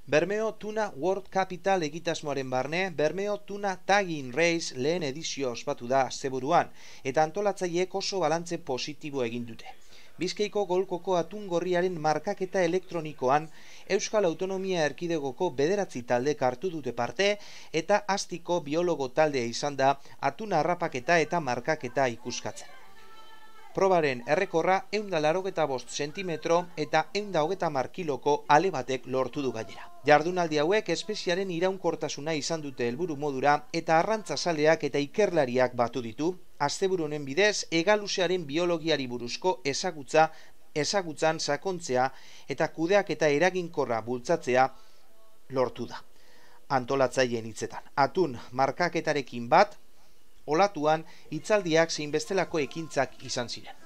Bermeo Tuna World Capital egitasmoaren barne, Bermeo Tuna Tagging Race lehen edizio ospatu da asteburuan, eta antolatzaileek oso balantze positibo egin dute. Bizkaiko Golkoko atun gorriaren markaketa elektronikoan Euskal Autonomia Erkidegoko 9 taldek hartu dute parte eta Astiko biologo taldea izan da atuna harrapaketa eta markaketa ikuskatzen. Probaren errekorra 185 zentimetro eta 130 kiloko ale batek lortu du gainera. Jardunaldi hauek espeziaren iraunkortasuna izan dute helburu modura eta arrantzazaleak eta ikerlariak batu ditu, asteburu honen bidez hegaluzearen biologiari buruzko ezagutzan sakontzea eta kudeaketa eraginkorra bultzatzea lortu da. Antolatzaileen hitzetan, atun markaketarekin bat, olatuan hitzaldiak zein bestelako ekintzak izan ziren.